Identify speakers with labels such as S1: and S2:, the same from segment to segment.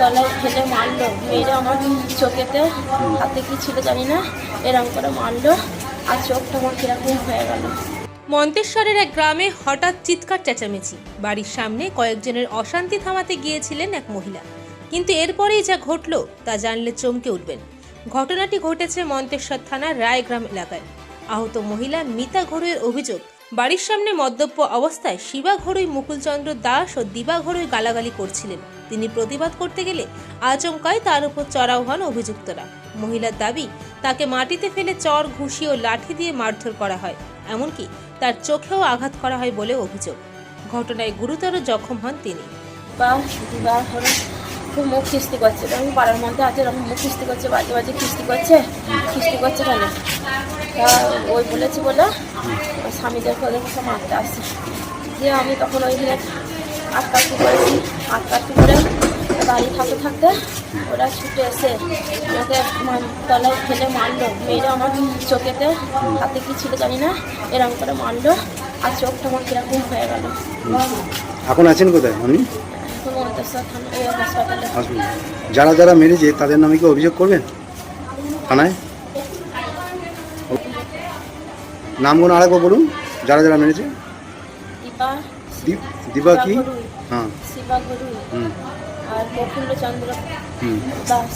S1: তলায় ফেলে মারলো, মেয়েরা আমার চোখেতে হাতে কি ছিল জানি না, এরকম করে মারলো আর চোখটা আমার কিরকম হয়ে গেল।
S2: মন্তেশ্বরের এক গ্রামে হঠাৎ চিৎকার চেঁচামেচি। বাড়ির সামনে কয়েকজনের অশান্তি থামাতে গিয়েছিলেন এক মহিলা, কিন্তু এরপরেই যা ঘটল তা জানলে চমকে উঠবেন। ঘটনাটি ঘটেছে মন্তেশ্বর থানার রায়গ্রাম এলাকায়। আহত মহিলা মিতা ঘড়ুইয়ের অভিযোগ, বাড়ির সামনে মদ্যপ অবস্থায় শিবা ঘড়ুই, মুকুলচন্দ্র দাস ও দিবা ঘড়ুই গালাগালি করছিলেন। তিনি প্রতিবাদ করতে গেলে আচমকাই তার উপর চড়াও হন অভিযুক্তরা। মহিলার দাবি, তাকে মাটিতে ফেলে চর, ঘুষি ও লাঠি দিয়ে মারধর করা হয়, এমনকি তার চোখেও আঘাত করা হয় বলে অভিযোগ। ঘটনায় গুরুতর জখম হন তিনি।
S1: দিবা ঘড়ুই খুব মুখ খিস্তি করছে, আমি পাড়ার মধ্যে আছে, এরকম মুখ খিস্তি করছে, বাজে বাজে খিস্তি করছে কেন? তা ওই বলেছি বলে ওই স্বামীদেরকে ওদের সব মারতে আসছে। দিয়ে আমি তখন ওইখানে আটকাটি করেছি, আটকাটি করে বাড়ি থাকতে ওরা ছুটে এসে আমাকে তলায় ফেলে মারলো, মেয়েরা আমার চোখেতে হাতে কি ছিল জানি না, এরকম করে মারলো আর চোখটা আমার কিরকম হয়ে গেল।
S3: এখন আছেন কোথায় আপনি?
S1: এখন মন্তেশ্বর থানা হাসপাতালে।
S3: যারা যারা মেরেছে তাদের নামে কি অভিযোগ করবেন থানায়? নামগুলো আরেকবার বলুন, যারা যারা মেরেছে। দিবা কি? হ্যাঁ,
S1: শিবা ঘড়ুই আর মুকুলচন্দ্র দাস,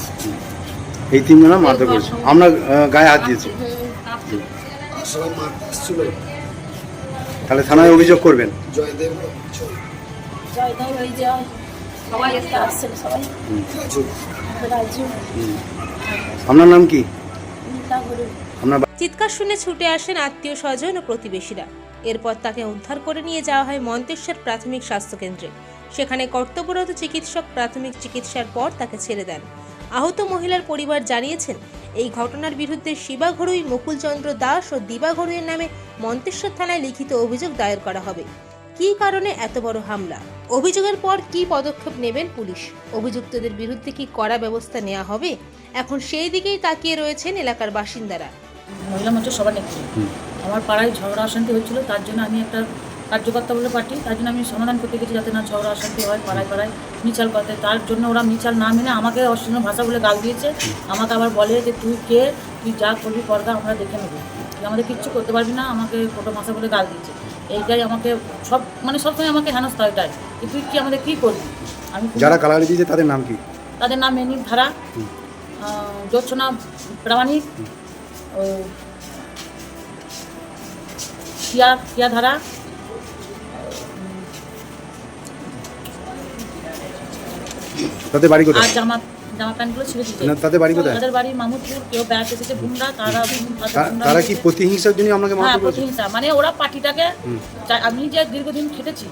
S3: এই তিনজনা মারধর করেছে, আমরা গায়ে হাত দিয়েছি। তাহলে থানায় অভিযোগ করবেন।
S1: জয়দেব ওই যে সবাই আসছিল, সবাই রাজু।
S3: আপনার নাম কি?
S1: মিতা ঘড়ুই।
S3: আপনার
S2: চিৎকার শুনে ছুটে আসেন আত্মীয় স্বজন ও প্রতিবেশীরা। এরপর তাকে উদ্ধার করে নিয়ে যাওয়া হয় মন্তেশ্বর প্রাথমিক স্বাস্থ্যকেন্দ্রে। সেখানে কর্তব্যরত চিকিৎসক প্রাথমিক চিকিৎসার পর তাকে ছেড়ে দেন। আহত মহিলার পরিবার জানিয়েছেন, এই ঘটনার বিরুদ্ধে শিবা ঘড়ুই, মুকুলচন্দ্র দাস ও দিবা ঘড়ুইয়ের নামে মন্তেশ্বর থানায় লিখিত অভিযোগ দায়ের করা হবে। কী কারণে এত বড় হামলা, অভিযোগের পর কী পদক্ষেপ নেবেন পুলিশ, অভিযুক্তদের বিরুদ্ধে কি কড়া ব্যবস্থা নেওয়া হবে, এখন সেই দিকেই তাকিয়ে রয়েছেন এলাকার বাসিন্দারা।
S4: মহিলা মোর্চা সবার নেত্রী। আমার পাড়ায় ঝগড়া অশান্তি হচ্ছিলো, তার জন্য আমি একটা কার্যকর্তা বলে পার্টি, তার জন্য আমি সমাধান করতে গেছি যাতে না ঝগড়া অশান্তি হয় পাড়ায় পাড়ায় মিছিল করতে। তার জন্য ওরা মিছিল না মেনে আমাকে অশ্লীল ভাষা বলে গাল দিয়েছে। আমাকে আবার বলে যে তুই কে, তুই যা করবি করগা, আমরা দেখে নেবো, তুই আমাদের কিচ্ছু করতে পারবি না, আমাকে ছোটো ভাষা বলে গাল দিয়েছে। এইটাই আমাকে সবসময় আমাকে হেনস্থা এটাই যে তুই কি আমাদের কী করবি। আমি
S3: যারা গালাগালি দিয়েছে তাদের নাম কি?
S4: তাদের নাম মেনি ধারা, জ্যোৎসনা প্রামাণিক, কিয়া ধারা,
S3: তাদের বাড়ি কোথায়?
S4: আর জামা প্যান্টগুলো ছিঁড়ে দিচ্ছে।
S3: তাদের বাড়ি কোথায়?
S4: তাদের বাড়ি মামুদপুর, কেউ ব্যাগ এসেছে বুমরা।
S3: তারা কি প্রতিহিংসার জন্য আপনাকে
S4: হ্যাঁ,
S3: মারধর করেছে?
S4: প্রতিহিংসা, মানে ওরা পার্টিটাকে, আমি যে দীর্ঘদিন খেটেছি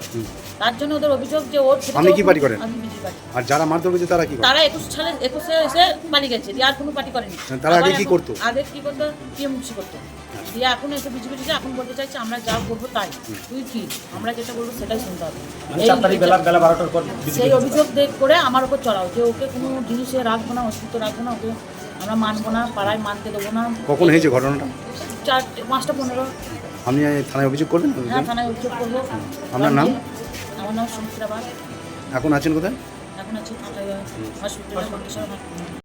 S4: তার জন্য ওদের অভিযোগ যে ওর।
S3: আপনি কি পার্টি করেন?
S4: আমি বিজেপি পার্টি।
S3: আর যারা মারধর করেছে তারা কি করে?
S4: তারা 21 এসে পালিয়ে গেছে, আর কোনো পার্টি করেনি।
S3: তারা আগে কি করতো?
S4: আগে কি করতো? টিএমসি করতো। দিয়ে এখন এসে বিজেপি এখন বলতে চাইছে আমরা যা করবো তাই, তুই কি, আমরা যেটা বলবো সেটাই শুনতে হবে। সেই অভিযোগ করে আমার ওপর চড়াও যে ওকে কোনো জিনিসে রাখবো না, অস্তিত্ব রাখবো না, ওকে আমরা মানবো না, পাড়ায় মানতে দেবো না।
S3: কখন হয়েছে ঘটনাটা?
S4: 5টা 15।
S3: আপনি থানায় অভিযোগ করবেন?
S4: হ্যাঁ, থানায় অভিযোগ করবো।
S3: আপনার নাম?
S4: আমার নাম সুমিত্রা বাগ।
S3: এখন আছেন কোথায়?
S4: এখন আছি হসপিটালে।